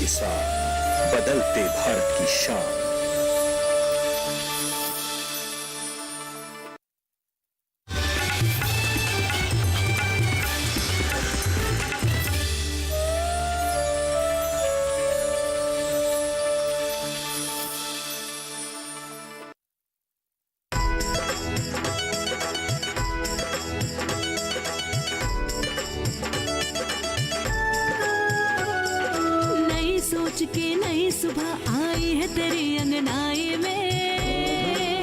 साथ बदलते भारत की शान। सोच के नई सुबह आई है तेरी अंगनाई में,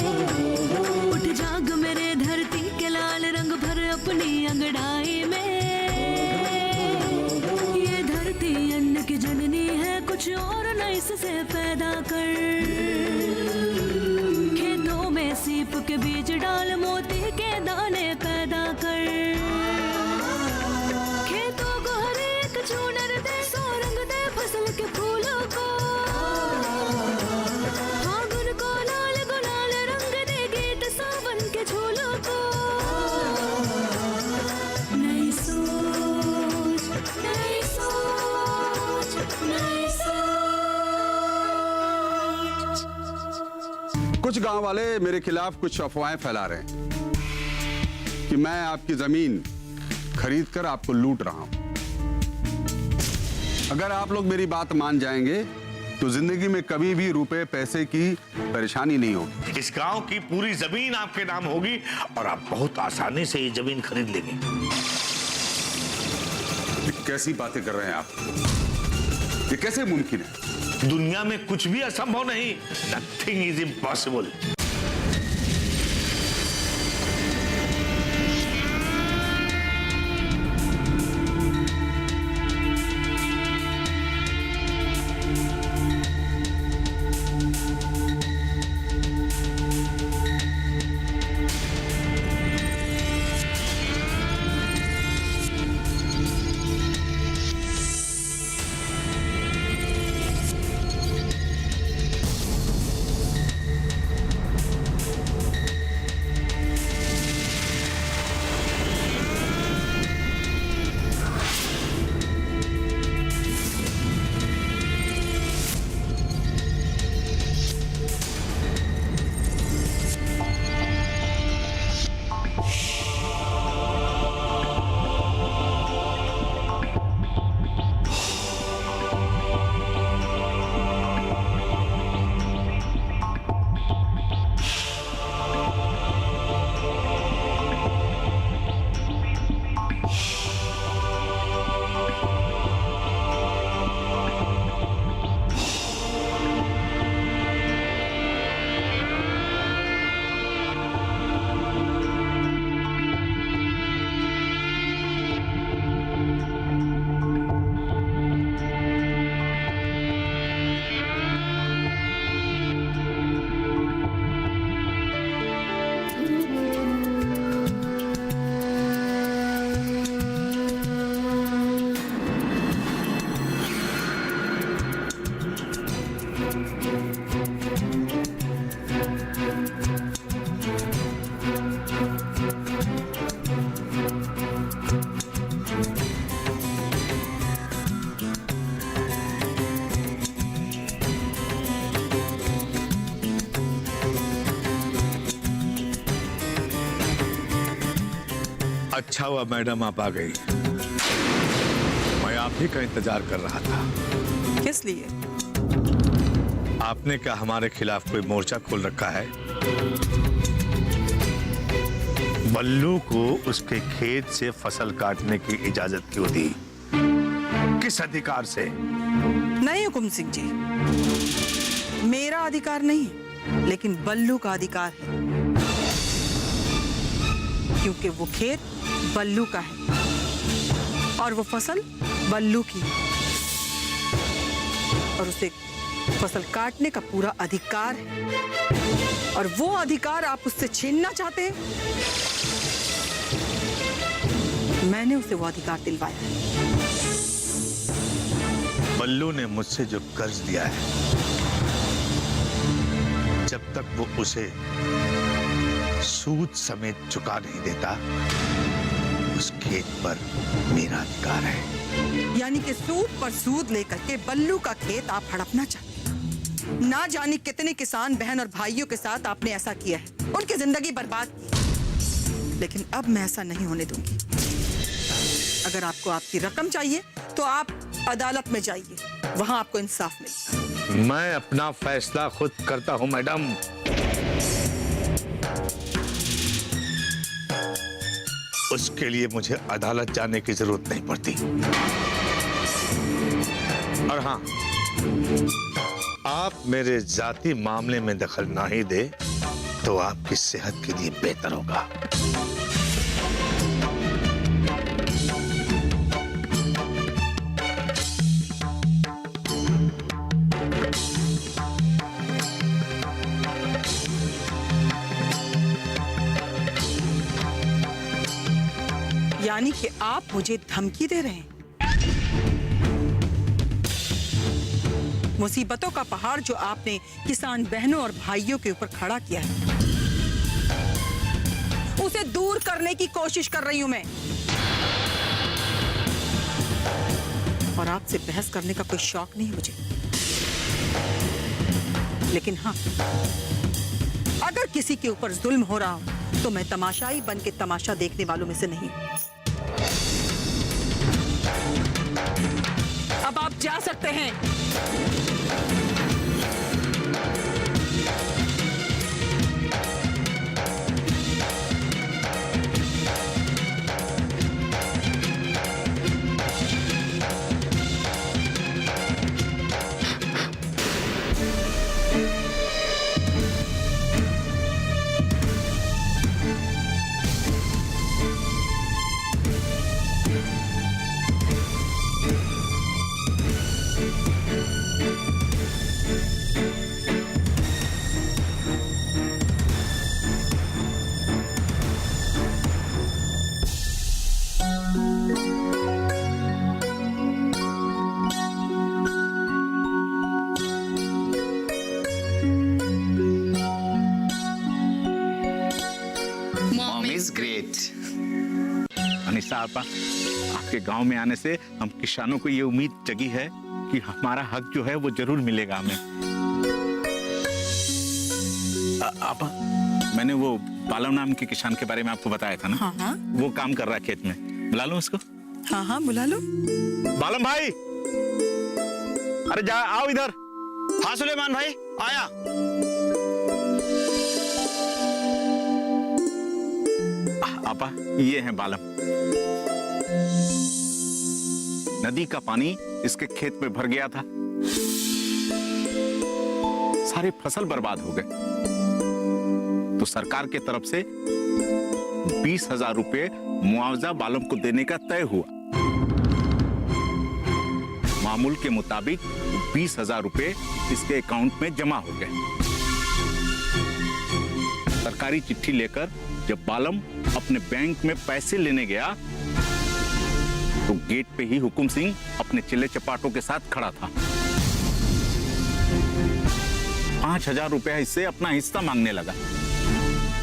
उठ जाग मेरे धरती के लाल रंग भर अपनी अंगड़ाई में। ये धरती अन्न की जननी है, कुछ और नई से पैदा कर। खेतों में सीप के बीज डाल, मोती के दाने पैदा कर। खेतों को हर एक चूनर दे, सो रंग दे फसल के फूलों को। फागुन को लाल गुलाल रंग दे, गीत सावन के झूलों को। नई सोच, नई सोच, नई सोच। कुछ गांव वाले मेरे खिलाफ कुछ अफवाहें फैला रहे हैं कि मैं आपकी जमीन खरीद कर आपको लूट रहा हूं। अगर आप लोग मेरी बात मान जाएंगे तो जिंदगी में कभी भी रुपए पैसे की परेशानी नहीं होगी। इस गांव की पूरी जमीन आपके नाम होगी और आप बहुत आसानी से ये जमीन खरीद लेंगे। कैसी बातें कर रहे हैं आप? ये कैसे मुमकिन है? दुनिया में कुछ भी असंभव नहीं। Nothing is impossible. अच्छा हुआ मैडम आप आ गई। मैं आप ही का इंतजार कर रहा था। किस लिए? आपने क्या हमारे खिलाफ कोई मोर्चा खोल रखा है? बल्लू को उसके खेत से फसल काटने की इजाजत क्यों दी? किस अधिकार से? नहीं हुकुम सिंह जी, मेरा अधिकार नहीं, लेकिन बल्लू का अधिकार है, क्योंकि वो खेत बल्लू का है और वो फसल बल्लू की, और उसे फसल काटने का पूरा अधिकार है। और वो अधिकार आप उससे छीनना चाहते हैं। मैंने उसे वो अधिकार दिलवाया है। बल्लू ने मुझसे जो कर्ज लिया है, जब तक वो उसे सूद समेत चुका नहीं देता, उस खेत पर मेरा अधिकार है। यानी कि सूद पर सूद लेकर के बल्लू का खेत आप हड़पना चाहते हैं। ना जाने कितने किसान बहन और भाइयों के साथ आपने ऐसा किया है, उनकी जिंदगी बर्बाद की। लेकिन अब मैं ऐसा नहीं होने दूंगी। अगर आपको आपकी रकम चाहिए तो आप अदालत में जाइए, वहां आपको इंसाफ मिलेगा। मैं अपना फैसला खुद करता हूं मैडम। उसके लिए मुझे अदालत जाने की जरूरत नहीं पड़ती। और हाँ, आप मेरे जाती मामले में दखल ना ही दे तो आपकी सेहत के लिए बेहतर होगा। यानी कि आप मुझे धमकी दे रहे हैं। मुसीबतों का पहाड़ जो आपने किसान बहनों और भाइयों के ऊपर खड़ा किया है, उसे दूर करने की कोशिश कर रही हूं मैं। और आपसे बहस करने का कोई शौक नहीं है मुझे। लेकिन हाँ, अगर किसी के ऊपर जुल्म हो रहा हो तो मैं तमाशाई बन के तमाशा देखने वालों में से नहीं। अब आप जा सकते हैं। अनिशा आपा, आपके गांव में आने से हम किसानों को ये उम्मीद जगी है कि हमारा हक जो है वो जरूर मिलेगा हमें। आपा, मैंने वो बालम नाम के किसान के बारे में आपको बताया था ना। हाँ हाँ। वो काम कर रहा है खेत में, बुला लो उसको। हाँ हाँ, बुला लो। बालम भाई, अरे जा आओ इधर। हाँ सुलेमान भाई, आया। आपा, ये है बालम। नदी का पानी इसके खेत में भर गया था, सारे फसल बर्बाद हो गए। तो सरकार के तरफ से 20,000 रुपए मुआवजा बालम को देने का तय हुआ। मामूल के मुताबिक 20,000 रुपए इसके अकाउंट में जमा हो गए। सरकारी चिट्ठी लेकर जब बालम अपने बैंक में पैसे लेने गया तो गेट पे ही हुकुम सिंह अपने चिल्ले चपाटों के साथ खड़ा था। 5,000 रुपया इससे अपना हिस्सा मांगने लगा।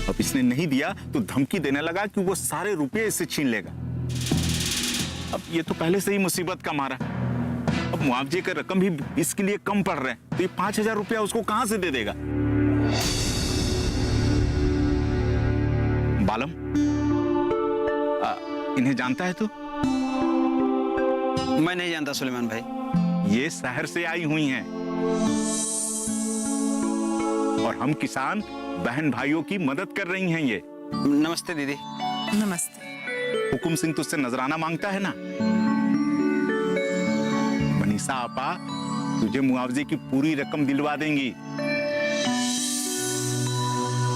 अब इसने नहीं दिया तो धमकी देने लगा कि वो सारे रुपये इससे छीन लेगा। अब ये तो पहले से ही मुसीबत का मारा, अब मुआवजे का रकम भी इसके लिए कम पड़ रहा है, तो ये 5,000 रुपया उसको कहां से दे देगा? बालम, इन्हें जानता है तू? मैं नहीं जानता सुलेमान भाई। ये शहर से आई हुई हैं और हम किसान बहन भाइयों की मदद कर रही हैं। ये नमस्ते दीदी। नमस्ते। हुकुम सिंह तुझसे नजराना मांगता है ना। मनीषा आपा तुझे मुआवजे की पूरी रकम दिलवा देंगी।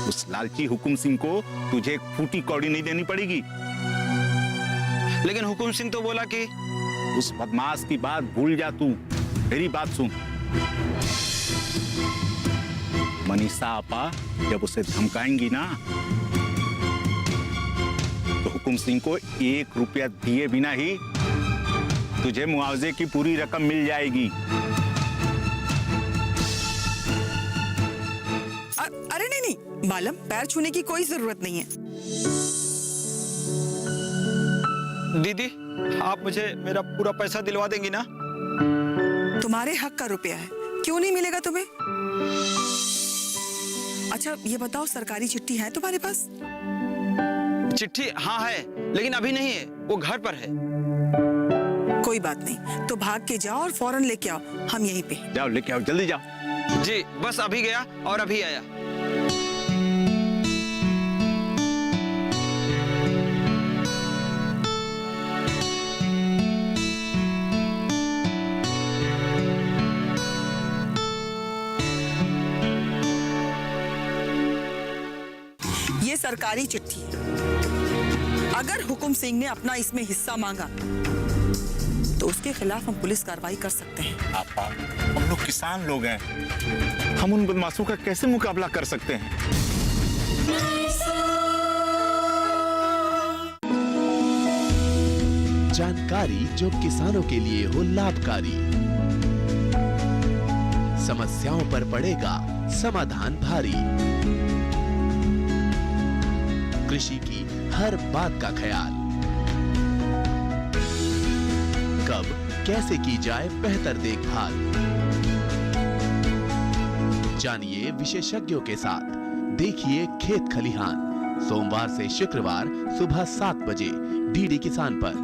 उस लालची हुकुम सिंह को तुझे एक फूटी कौड़ी नहीं देनी पड़ेगी। लेकिन हुकुम सिंह तो बोला कि उस बदमाश की बात भूल जा तू, मेरी बात सुन। मनीषा आपा जब उसे धमकाएंगी ना तो हुकुम सिंह को 1 रुपया दिए बिना ही तुझे मुआवजे की पूरी रकम मिल जाएगी। अरे नहीं, बालम, पैर छूने की कोई जरूरत नहीं है। दीदी, आप मुझे मेरा पूरा पैसा दिलवा देंगी ना? तुम्हारे हक का रुपया है, क्यों नहीं मिलेगा तुम्हें? अच्छा ये बताओ, सरकारी चिट्ठी है तुम्हारे पास? चिट्ठी हाँ है, लेकिन अभी नहीं है, वो घर पर है। कोई बात नहीं, तो भाग के जाओ और फौरन लेके आओ, हम यहीं पे हैं। जाओ लेके आओ, जल्दी जाओ। जी बस अभी गया और अभी आया। ये सरकारी चिट्ठी है। अगर हुकुम सिंह ने अपना इसमें हिस्सा मांगा तो उसके खिलाफ हम पुलिस कार्रवाई कर सकते हैं। आपा, हम लोग किसान लोग हैं, हम उन बदमाशों का कैसे मुकाबला कर सकते हैं? जानकारी जो किसानों के लिए हो लाभकारी, समस्याओं पर पड़ेगा समाधान भारी, कृषि की हर बात का ख्याल, कब कैसे की जाए बेहतर देखभाल, जानिए विशेषज्ञों के साथ, देखिए खेत खलिहान, सोमवार से शुक्रवार सुबह 7 बजे डीडी किसान पर।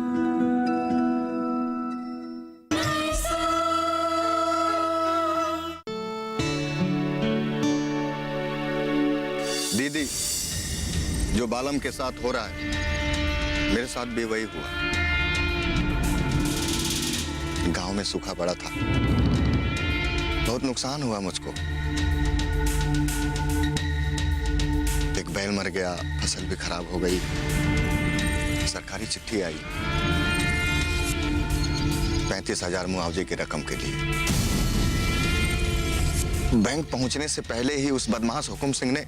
दीदी, जो बालम के साथ हो रहा है मेरे साथ भी वही हुआ। गांव में सूखा पड़ा था, बहुत नुकसान हुआ मुझको। एक बैल मर गया, फसल भी खराब हो गई। सरकारी चिट्ठी आई 35,000 मुआवजे की रकम के लिए। बैंक पहुंचने से पहले ही उस बदमाश हुकुम सिंह ने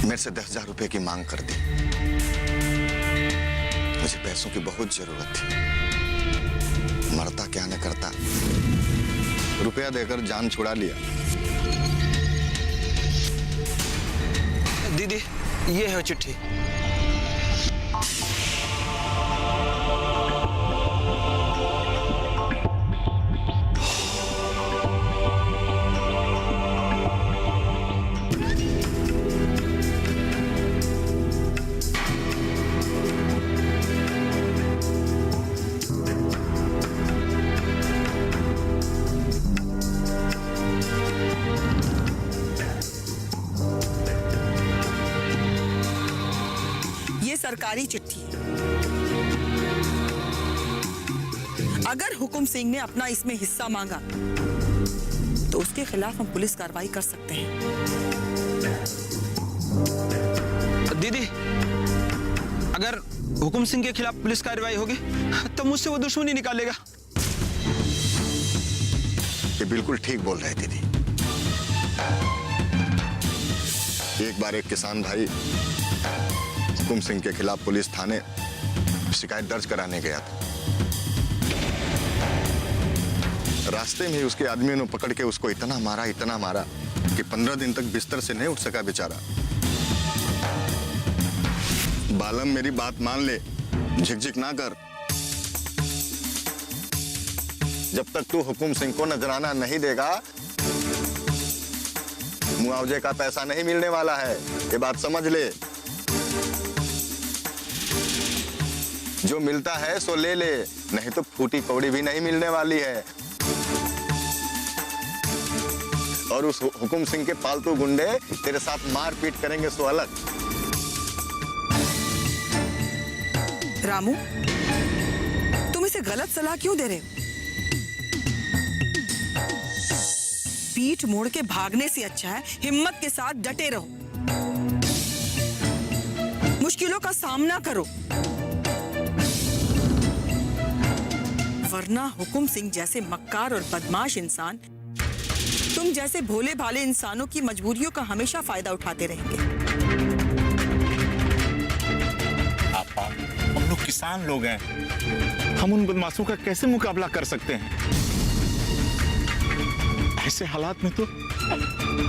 मेरे से 10,000 रुपए की मांग कर दी। मुझे पैसों की बहुत जरूरत थी, मरता क्या न करता, रुपया देकर जान छुड़ा लिया। दीदी ये है चिट्ठी। सरकारी चिट्ठी है। अगर हुकुम सिंह ने अपना इसमें हिस्सा मांगा तो उसके खिलाफ हम पुलिस कार्रवाई कर सकते हैं। दीदी, अगर हुकुम सिंह के खिलाफ पुलिस कार्रवाई होगी तो मुझसे वो दुश्मनी निकालेगा। ये बिल्कुल ठीक बोल रहे दीदी। एक बार एक किसान भाई हुकुम सिंह के खिलाफ पुलिस थाने शिकायत दर्ज कराने गया था। रास्ते में उसके आदमियों ने पकड़ के उसको इतना मारा कि 15 दिन तक बिस्तर से नहीं उठ सका बेचारा। बालम मेरी बात मान ले, झिकझिक ना कर। जब तक तू हुकुम सिंह को नजराना नहीं देगा मुआवजे का पैसा नहीं मिलने वाला है, ये बात समझ ले। जो मिलता है सो ले ले, नहीं तो फूटी कौड़ी भी नहीं मिलने वाली है। और उस हुकुम सिंह के पालतू गुंडे तेरे साथ मारपीट करेंगे सो अलग। रामू, तुम इसे गलत सलाह क्यों दे रहे हो? पीठ मोड़ के भागने से अच्छा है हिम्मत के साथ डटे रहो, मुश्किलों का सामना करो, वरना हुकुम सिंह जैसे मक्कार और बदमाश इंसान तुम जैसे भोले भाले इंसानों की मजबूरियों का हमेशा फायदा उठाते रहेंगे। आपा, हम लोग किसान लोग हैं, हम उन बदमाशों का कैसे मुकाबला कर सकते हैं? ऐसे हालात में तो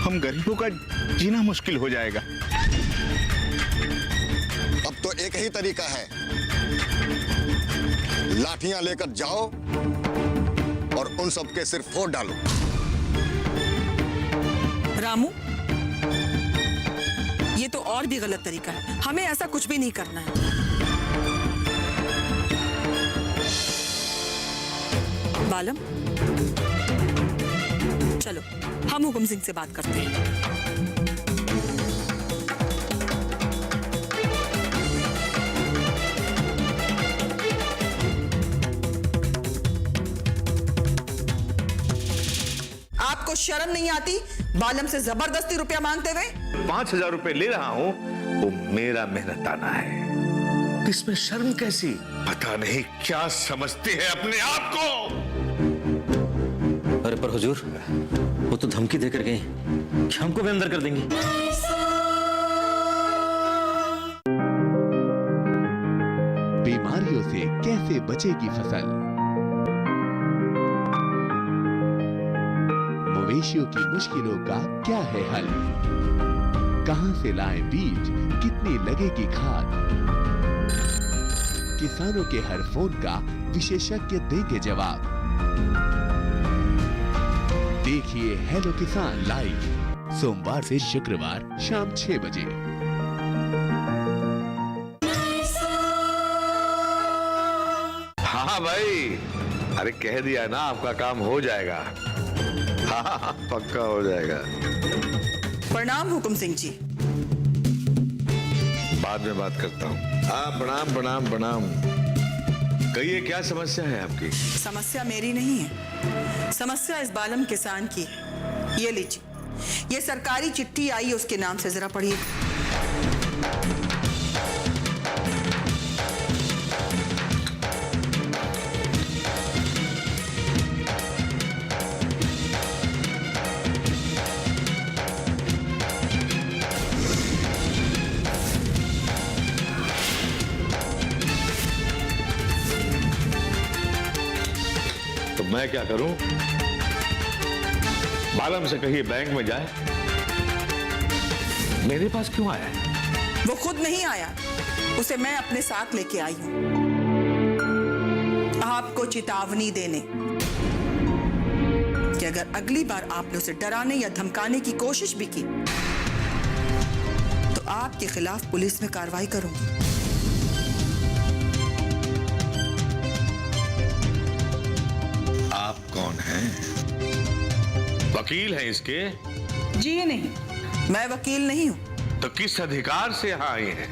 हम गरीबों का जीना मुश्किल हो जाएगा। अब तो एक ही तरीका है, लाठियां लेकर जाओ और उन सबके सिर फोड़ डालो। रामू, ये तो और भी गलत तरीका है। हमें ऐसा कुछ भी नहीं करना है। बालम, चलो हम हुकुम सिंह से बात करते हैं। आपको शर्म नहीं आती बालम से जबरदस्ती रुपया मांगते हुए? 5,000 रुपए ले रहा हूं, वो मेरा मेहनताना है, इसमें शर्म कैसी? पता नहीं क्या समझते हैं अपने आप को। अरे पर हुजूर, वो तो धमकी देकर गए कि हमको भी अंदर कर देंगी। बीमारियों से कैसे बचेगी फसल? मवेशियों की मुश्किलों का क्या है हल? कहां से लाएं बीज, कितनी लगेगी खाद? किसानों के हर फोन का विशेषज्ञ देंगे जवाब। देखिए हेलो किसान लाइव सोमवार से शुक्रवार शाम 6 बजे। हाँ भाई, अरे कह दिया ना, आपका काम हो जाएगा। हाँ पक्का हो जाएगा। प्रणाम हुकुम सिंह जी। बाद में बात करता हूँ। हाँ प्रणाम प्रणाम प्रणाम। कहिए क्या समस्या है आपकी? समस्या मेरी नहीं है, समस्या इस बालम किसान की है। ये लीजिए, ये सरकारी चिट्ठी आई है उसके नाम से, जरा पढ़िए। तो मैं क्या करूं? बालम से कहिए बैंक में जाए। मेरे पास क्यों आया है? वो खुद नहीं आया, उसे मैं अपने साथ लेके आई हूं, आपको चेतावनी देने कि अगर अगली बार आपने उसे डराने या धमकाने की कोशिश भी की तो आपके खिलाफ पुलिस में कार्रवाई करूंगी। आप कौन हैं? वकील हैं इसके? जी नहीं, मैं वकील नहीं हूं। तो किस अधिकार से यहाँ आए हैं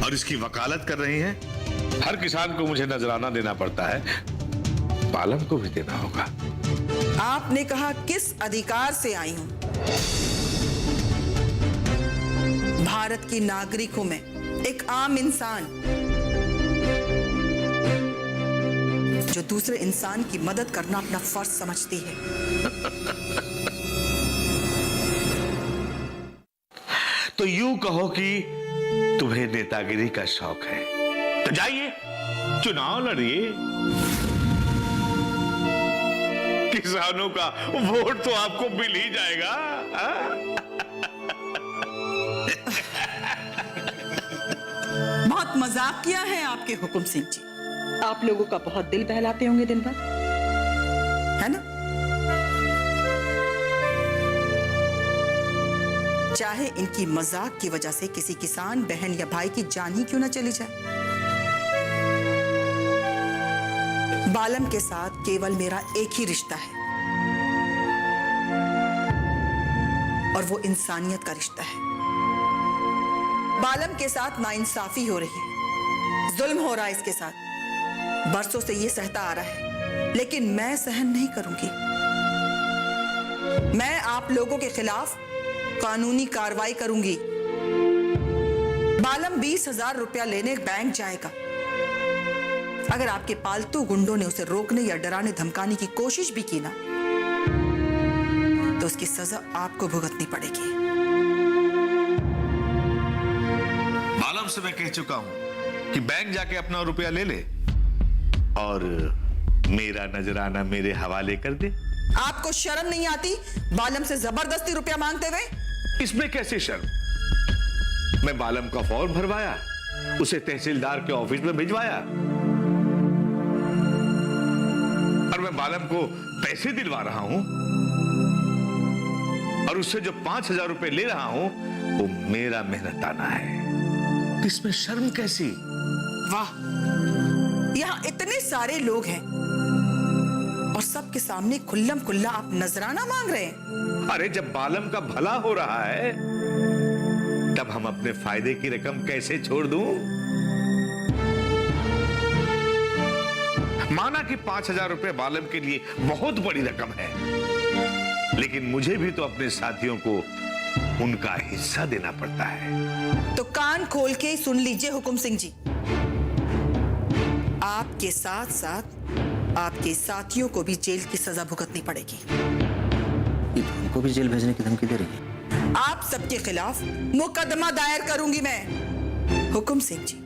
और इसकी वकालत कर रही हैं? हर किसान को मुझे नजराना देना पड़ता है, बालम को भी देना होगा। आपने कहा किस अधिकार से आई हूं? भारत की नागरिकों में एक आम इंसान जो दूसरे इंसान की मदद करना अपना फर्ज समझती है। तो यूं कहो कि तुम्हें नेतागिरी का शौक है, तो जाइए चुनाव लड़िए। किसानों का वोट तो आपको मिल ही जाएगा। बहुत मजाक किया है आपके हुकुम सिंह जी। आप लोगों का बहुत दिल बहलाते होंगे दिन भर, है ना? चाहे इनकी मजाक की वजह से किसी किसान बहन या भाई की जान ही क्यों ना चली जाए। बालम के साथ केवल मेरा एक ही रिश्ता है और वो इंसानियत का रिश्ता है। बालम के साथ नाइंसाफी हो रही है, जुल्म हो रहा है इसके साथ। बरसों से ये सहता आ रहा है, लेकिन मैं सहन नहीं करूंगी। मैं आप लोगों के खिलाफ कानूनी कार्रवाई करूंगी। बालम 20,000 रुपया लेने बैंक जाएगा। अगर आपके पालतू गुंडों ने उसे रोकने या डराने धमकाने की कोशिश भी की ना, तो उसकी सजा आपको भुगतनी पड़ेगी। बालम से मैं कह चुका हूं कि बैंक जाके अपना रुपया ले ले और मेरा नजराना मेरे हवाले कर दे। आपको शर्म नहीं आती बालम से जबरदस्ती रुपया मांगते हुए? इसमें कैसे शर्म? मैं बालम का फॉर्म भरवाया, उसे तहसीलदार के ऑफिस में भिजवाया और मैं बालम को पैसे दिलवा रहा हूं और उससे जो 5,000 रुपए ले रहा हूं वो मेरा मेहनताना है। इसमें शर्म कैसी? वाह, यहाँ इतने सारे लोग हैं और सबके सामने खुल्लम खुल्ला आप नजराना मांग रहे हैं। अरे जब बालम का भला हो रहा है तब हम अपने फायदे की रकम कैसे छोड़ दूं? माना कि 5,000 रुपए बालम के लिए बहुत बड़ी रकम है, लेकिन मुझे भी तो अपने साथियों को उनका हिस्सा देना पड़ता है। तो कान खोल के सुन लीजिए हुकुम सिंह जी, आपके साथ साथ आपके साथियों को भी जेल की सजा भुगतनी पड़ेगी। ये तो उनको भी जेल भेजने की धमकी दे रही है। आप सबके खिलाफ मुकदमा दायर करूंगी मैं। हुकुम सिंह जी,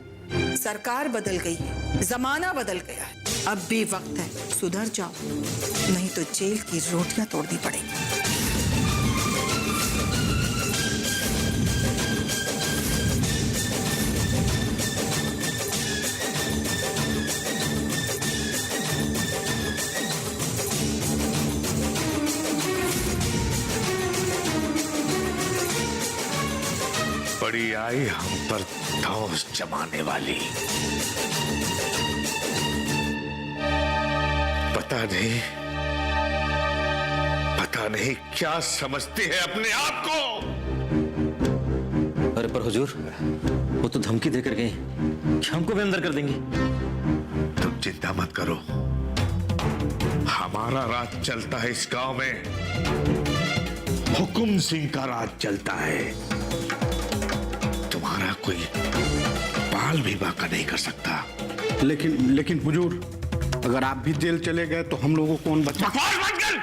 सरकार बदल गई है, जमाना बदल गया है, अब भी वक्त है सुधर जाओ, नहीं तो जेल की रोटियां तोड़नी पड़ेगी। बड़ी आई हम पर धौंस जमाने वाली। पता नहीं क्या समझते हैं अपने आप को। अरे पर हुजूर, वो तो धमकी देकर गई कि हमको भी अंदर कर देंगी। तुम चिंता मत करो, हमारा राज चलता है इस गांव में, हुकुम सिंह का राज चलता है। तुम्हारा कोई बाल भी बाका नहीं कर सकता। लेकिन हुजूर, अगर आप भी जेल चले गए तो हम लोगों को कौन बचा? बकवास बंद कर!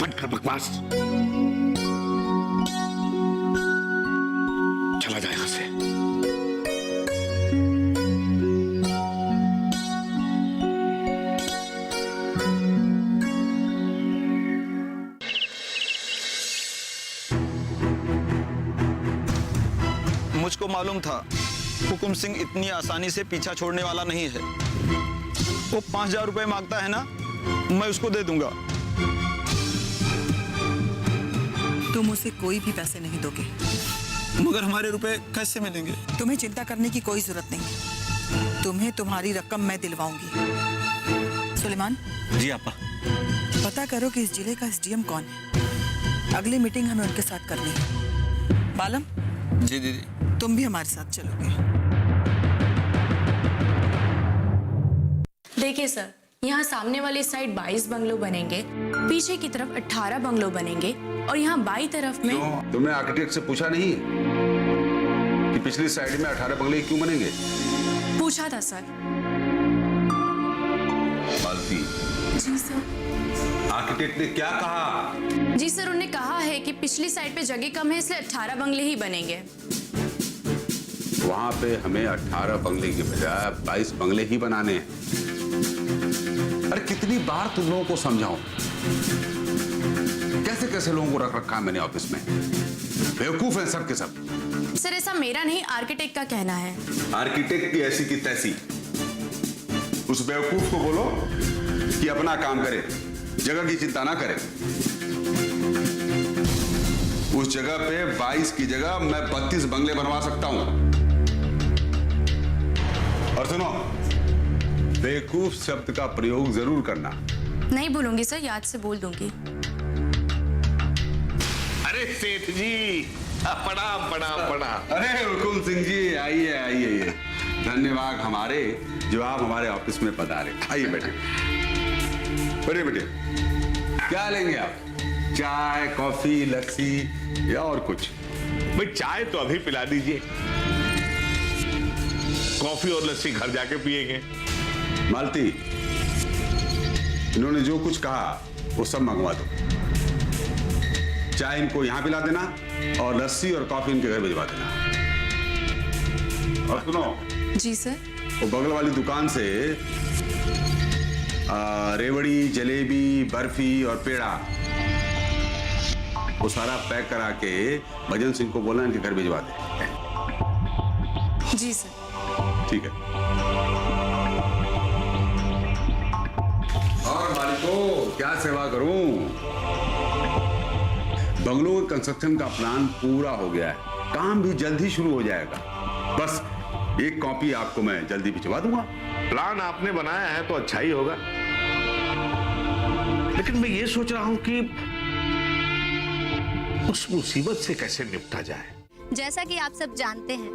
बंद कर बकवास। चला जाए यहां से। मुझको मालूम था हुकुम सिंह इतनी आसानी से पीछा छोड़ने वाला नहीं है। वो 5,000 रुपए मांगता है ना, मैं उसको दे दूंगा। तुम उसे कोई भी पैसे नहीं दोगे। मगर हमारे रुपए कैसे मिलेंगे? तुम्हें चिंता करने की कोई जरूरत नहीं, तुम्हें तुम्हारी रकम मैं दिलवाऊंगी। सुलेमान जी आपा। पता करो कि इस जिले का एसडीएम कौन है, अगली मीटिंग हमें उनके साथ करनी है। बालम जी दीदी, तुम भी हमारे साथ चलोगे। देखिए सर, यहाँ सामने वाली साइड 22 बंगलो बनेंगे, पीछे की तरफ 18 बंगलो बनेंगे और यहाँ बाई तरफ में। तुमने आर्किटेक्ट से पूछा नहीं कि पिछली साइड में 18 बंगले क्यों बनेंगे? पूछा था सर। मालती, जी सर। आर्किटेक्ट ने क्या कहा? जी सर, उन्होंने कहा है कि पिछली साइड पे जगह कम है, इसलिए 18 बंगले ही बनेंगे। वहां पे हमें 18 बंगले के बजाय 22 बंगले ही बनाने हैं। अरे कितनी बार तुम लोगों को समझाऊं? कैसे कैसे लोगों को रख रखा है मैंने ऑफिस में, बेवकूफ हैं सब के सब। सर ऐसा मेरा नहीं, आर्किटेक्ट का कहना है। आर्किटेक्ट की ऐसी की तैसी, उस बेवकूफ को बोलो कि अपना काम करे, जगह की चिंता ना करे। उस जगह पे 22 की जगह मैं 32 बंगले बनवा सकता हूं। और सुनो, बेवकूफ शब्द का प्रयोग जरूर करना। नहीं बोलूंगी सर, याद से बोल दूंगी। अरे सेठ जी, प्रणाम प्रणाम प्रणाम। अरे हुकुम सिंह जी, आइए आइए। धन्यवाद हमारे जो आप हमारे ऑफिस में पधारे। आइए बैठे बैठे बैठे। क्या लेंगे आप? चाय, कॉफी, लस्सी या और कुछ? भाई चाय तो अभी पिला दीजिए, कॉफी और लस्सी घर जाके पिएंगे। मालती, इन्होंने जो कुछ कहा वो सब मंगवा दो। चाय इनको यहां पिला देना और लस्सी और कॉफी इनके घर भिजवा देना। और सुनो जी सर, वो बगल वाली दुकान से रेवड़ी, जलेबी, बर्फी और पेड़ा वो सारा पैक करा के भजन सिंह को बोलना इनके घर भिजवा दे। जी सर। ठीक है। और मालिको क्या सेवा करूं? बंगलों के कंस्ट्रक्शन का प्लान पूरा हो गया है, काम भी जल्द ही शुरू हो जाएगा। बस एक कॉपी आपको मैं जल्दी भिजवा दूंगा। प्लान आपने बनाया है तो अच्छा ही होगा, लेकिन मैं ये सोच रहा हूं कि उस मुसीबत से कैसे निपटा जाए। जैसा कि आप सब जानते हैं,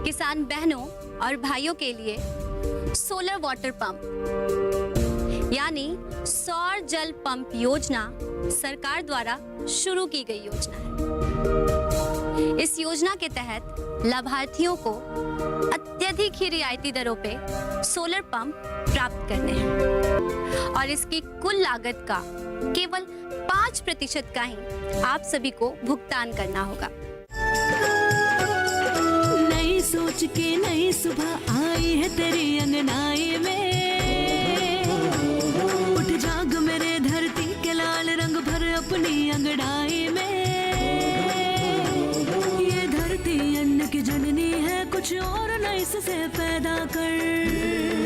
किसान बहनों और भाइयों के लिए सोलर वाटर पंप यानी सौर जल पंप योजना सरकार द्वारा शुरू की गई योजना है। इस योजना के तहत लाभार्थियों को अत्यधिक ही रियायती दरों पे सोलर पंप प्राप्त करने हैं और इसकी कुल लागत का केवल 5% का ही आप सभी को भुगतान करना होगा। नई सोच के नई सुबह आई है तेरी अंगनाई में, उठ जाग मेरे धरती के लाल रंग भर अपनी अंगड़ाई में। ये धरती अन्न की जननी है, कुछ और नई से पैदा कर।